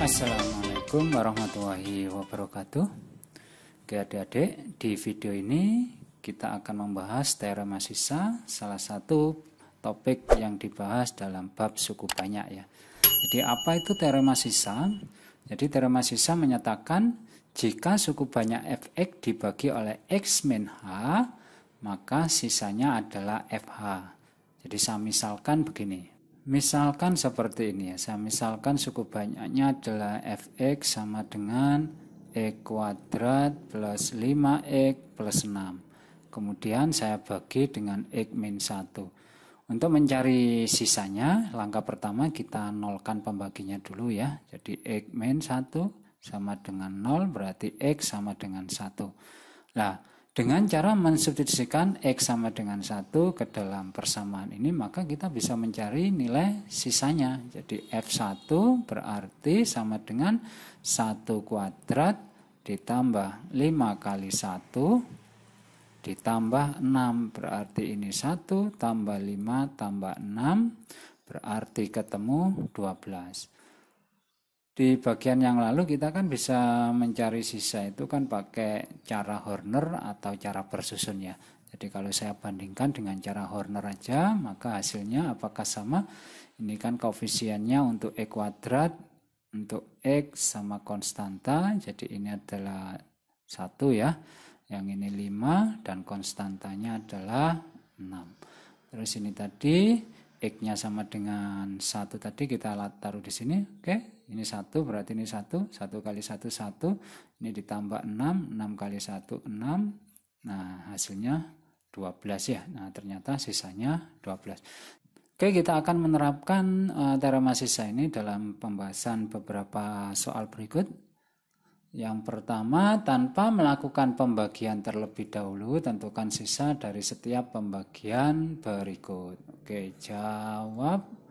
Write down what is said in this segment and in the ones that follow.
Assalamualaikum warahmatullahi wabarakatuh. Oke adik-adik, di video ini kita akan membahas teorema sisa, salah satu topik yang dibahas dalam bab suku banyak ya. Jadi apa itu teorema sisa? Jadi teorema sisa menyatakan jika suku banyak fx dibagi oleh x min h, maka sisanya adalah fh. Jadi saya misalkan begini. Misalkan seperti ini ya, saya misalkan suku banyaknya adalah fx sama dengan x kuadrat plus 5x plus 6. Kemudian saya bagi dengan x min 1. Untuk mencari sisanya, langkah pertama kita nolkan pembaginya dulu ya. Jadi x min 1 sama dengan 0 berarti x sama dengan 1. Nah, dengan cara mensubstitusikan X sama dengan 1 ke dalam persamaan ini, maka kita bisa mencari nilai sisanya. Jadi F1 berarti sama dengan 1 kuadrat ditambah 5 kali 1 ditambah 6. Berarti ini 1 tambah 5 tambah 6 berarti ketemu 12. Di bagian yang lalu kita kan bisa mencari sisa itu kan pakai cara Horner atau cara bersusun ya. Jadi kalau saya bandingkan dengan cara Horner aja, maka hasilnya apakah sama? Ini kan koefisiennya untuk x kuadrat, untuk x sama konstanta, jadi ini adalah 1 ya. Yang ini 5 dan konstantanya adalah 6. Terus ini tadi X-nya sama dengan 1 tadi kita taruh di sini, oke. Ini 1 berarti ini 1 kali 1 1, ini ditambah 6 kali 1 6. Nah, hasilnya 12 ya. Nah, ternyata sisanya 12. Oke, kita akan menerapkan teorema sisa ini dalam pembahasan beberapa soal berikut. Yang pertama, tanpa melakukan pembagian terlebih dahulu, tentukan sisa dari setiap pembagian berikut. Oke, jawab.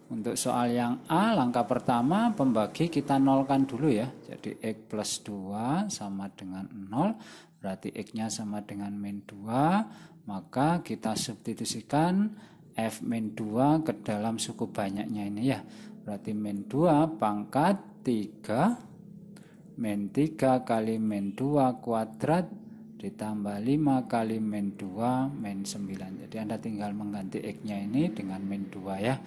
Untuk soal yang A, langkah pertama pembagi kita nolkan dulu ya. Jadi X plus 2 sama dengan 0, berarti X-nya sama dengan min 2. Maka kita substitusikan F min 2 ke dalam suku banyaknya ini ya. Berarti min 2 pangkat 3, min 3 kali min 2 kuadrat ditambah 5 kali min 2 min 9. Jadi Anda tinggal mengganti X-nya ini dengan min 2 ya.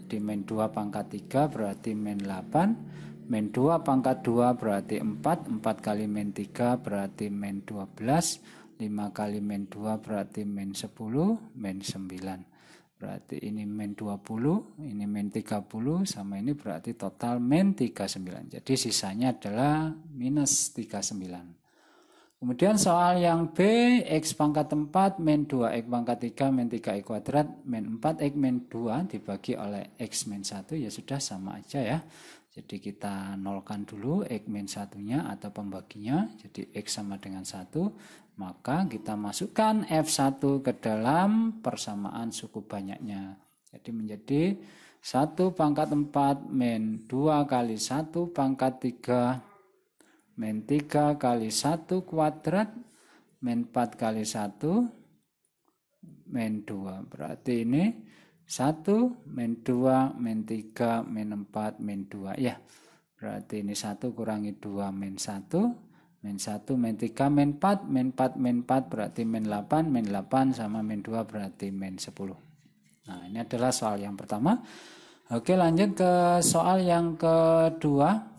Di min 2 pangkat 3 berarti min 8, min 2 pangkat 2 berarti 4, 4 kali min 3 berarti min 12, 5 kali min 2 berarti min 10, min 9. Berarti ini min 20, ini min 30, sama ini berarti total min 39. Jadi sisanya adalah minus 39. Kemudian soal yang B, X pangkat 4 min 2X pangkat 3 min 3X kuadrat min 4X min 2 dibagi oleh X min 1, ya sudah sama aja ya. Jadi kita nolkan dulu X min 1-nya atau pembaginya, jadi X sama dengan 1. Maka kita masukkan F1 ke dalam persamaan suku banyaknya. Jadi menjadi 1 pangkat 4 min 2 kali 1 pangkat 3 min 3 kali 1 kuadrat min 4 kali 1 min 2. Berarti ini 1 min 2 min 3 min 4 min 2 ya. Berarti ini 1 kurangi 2 min 1 min 1 min 3 min 4 min 4 min 4 berarti min 8 sama min 2 berarti min 10. Nah, ini adalah soal yang pertama. Oke, lanjut ke soal yang kedua.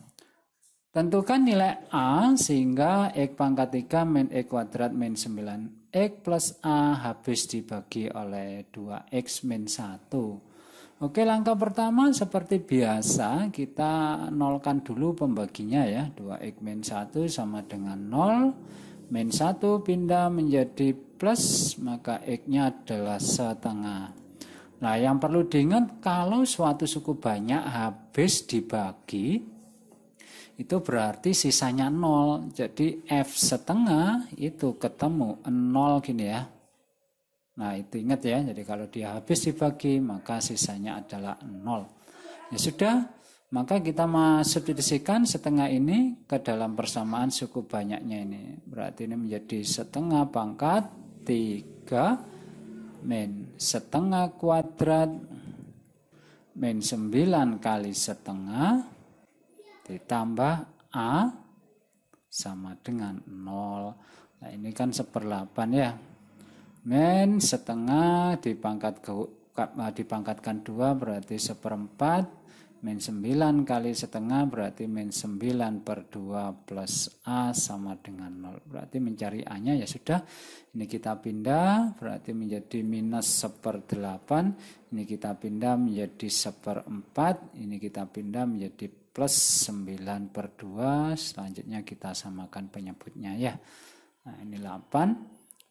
Tentukan nilai A sehingga X pangkat 3 min X kuadrat min 9X plus A habis dibagi oleh 2X min 1. Oke, langkah pertama seperti biasa kita nolkan dulu pembaginya ya. 2X min 1 sama dengan 0. Min 1 pindah menjadi plus, maka X-nya adalah setengah. Nah, yang perlu diingat kalau suatu suku banyak habis dibagi, itu berarti sisanya 0. Jadi F setengah itu ketemu 0 gini ya. Nah, itu ingat ya. Jadi kalau dia habis dibagi maka sisanya adalah 0. Ya sudah, maka kita substitusikan setengah ini ke dalam persamaan suku banyaknya ini. Berarti ini menjadi setengah pangkat 3 min setengah kuadrat min 9 kali setengah ditambah A sama dengan 0. Nah, ini kan 1/8 ya. Min setengah dipangkatkan 2 berarti 1/4. Min 9 kali setengah berarti min 9/2 plus A sama dengan 0. Berarti mencari A-nya ya sudah. Ini kita pindah berarti menjadi minus 1/8. Ini kita pindah menjadi 1/4. Ini kita pindah menjadi plus 9/2. Selanjutnya kita samakan penyebutnya ya. Nah, ini 8.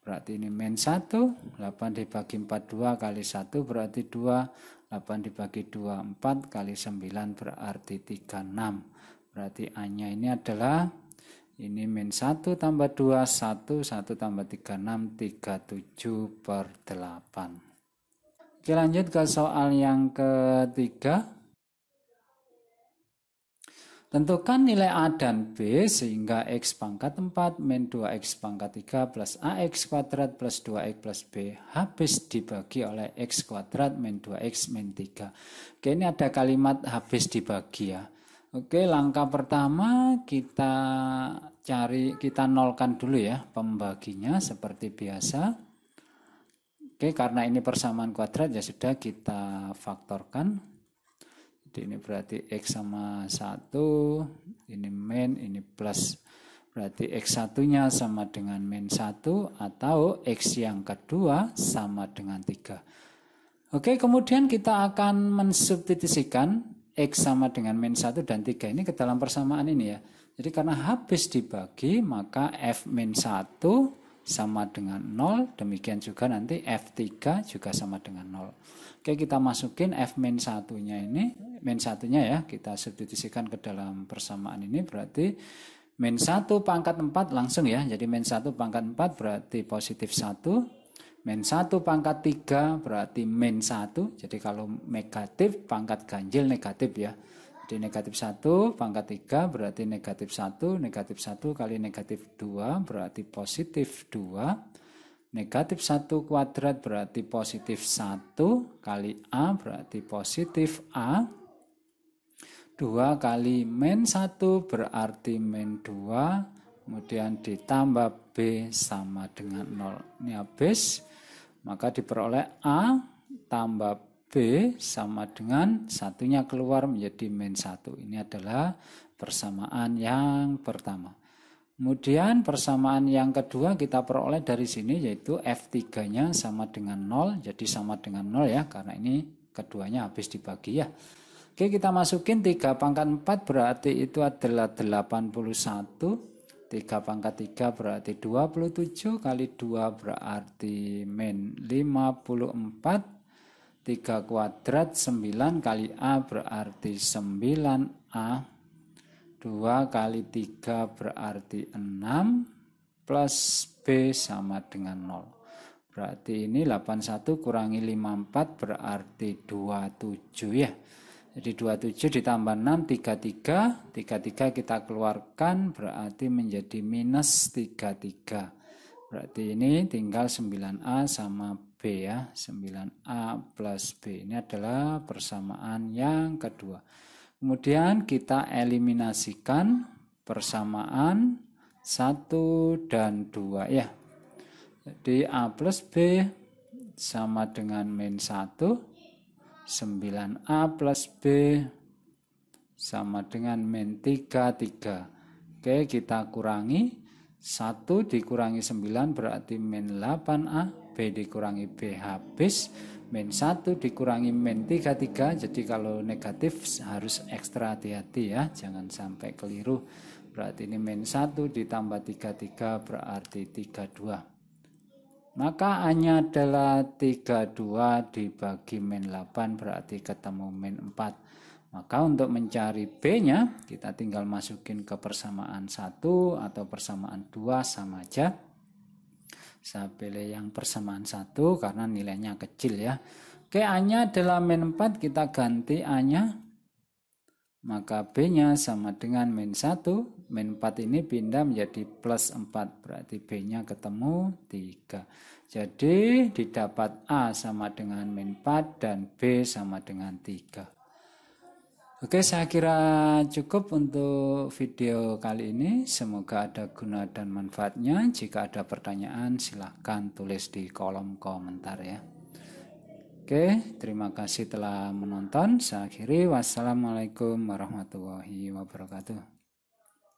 Berarti ini min 1. 8 dibagi 4 2 kali 1 berarti 2. 8 dibagi 2, 4 kali 9 berarti 36. Berarti A-nya ini adalah ini min 1 tambah 2, 1, 1 tambah 36, 37/8. Oke, lanjut ke soal yang ketiga. Tentukan nilai A dan B sehingga X pangkat 4 min 2X pangkat 3 plus AX kuadrat plus 2X plus B habis dibagi oleh X kuadrat min 2X min 3. Oke, ini ada kalimat habis dibagi ya. Oke, langkah pertama kita nolkan dulu ya pembaginya seperti biasa. Oke, karena ini persamaan kuadrat ya sudah kita faktorkan. Ini berarti X sama 1, ini min, ini plus. Berarti X1 nya sama dengan min 1 atau X yang kedua sama dengan 3. Oke, kemudian kita akan mensubstitusikan X sama dengan min 1 dan 3 ini ke dalam persamaan ini ya. Jadi karena habis dibagi maka F min 1 sama dengan 0, demikian juga nanti F3 juga sama dengan 0. Oke, kita masukin F min 1-nya ini, min 1-nya ya, kita substitusikan ke dalam persamaan ini, berarti min 1 pangkat 4 langsung ya, jadi min 1 pangkat 4 berarti positif 1, min 1 pangkat 3 berarti min 1, jadi kalau negatif pangkat ganjil negatif ya, jadi negatif 1 pangkat 3 berarti negatif 1, negatif 1 kali negatif 2 berarti positif 2, negatif 1 kuadrat berarti positif 1 kali A berarti positif A. 2 kali min 1 berarti min 2. Kemudian ditambah B sama dengan 0. Ini habis. Maka diperoleh A tambah B sama dengan satunya keluar menjadi min 1. Ini adalah persamaan yang pertama. Kemudian persamaan yang kedua kita peroleh dari sini yaitu F3-nya sama dengan 0. Jadi sama dengan 0 ya karena ini keduanya habis dibagi ya. Oke, kita masukin 3 pangkat 4 berarti itu adalah 81. 3 pangkat 3 berarti 27 kali 2 berarti min 54. 3 kuadrat 9 kali A berarti 9A. 2 kali 3 berarti 6 plus B sama dengan 0. Berarti ini 81 kurangi 54 berarti 27 ya. Jadi 27 ditambah 6, 33. 33 kita keluarkan berarti menjadi minus 33. Berarti ini tinggal 9A sama B ya. 9A plus B. Ini adalah persamaan yang kedua. Kemudian kita eliminasikan persamaan 1 dan 2 ya. Jadi A plus B sama dengan min 1. 9A plus B sama dengan min 33. Oke, kita kurangi. 1 dikurangi 9 berarti min 8A. B dikurangi B habis. Min 1 dikurangi min 33, jadi kalau negatif harus ekstra hati-hati ya, jangan sampai keliru. Berarti ini min 1 ditambah 33 berarti 32. Maka A-nya adalah 32 dibagi min 8 berarti ketemu min 4. Maka untuk mencari B-nya kita tinggal masukin ke persamaan 1 atau persamaan 2 sama aja. Saya pilih yang persamaan 1 karena nilainya kecil ya. Oke, A-nya adalah min 4, kita ganti A-nya. Maka B-nya sama dengan min 1. Min 4 ini pindah menjadi plus 4, berarti B-nya ketemu 3. Jadi didapat A sama dengan min 4 dan B sama dengan 3. Oke, saya kira cukup untuk video kali ini. Semoga ada guna dan manfaatnya. Jika ada pertanyaan, silahkan tulis di kolom komentar ya. Oke, terima kasih telah menonton. Saya akhiri. Wassalamualaikum warahmatullahi wabarakatuh.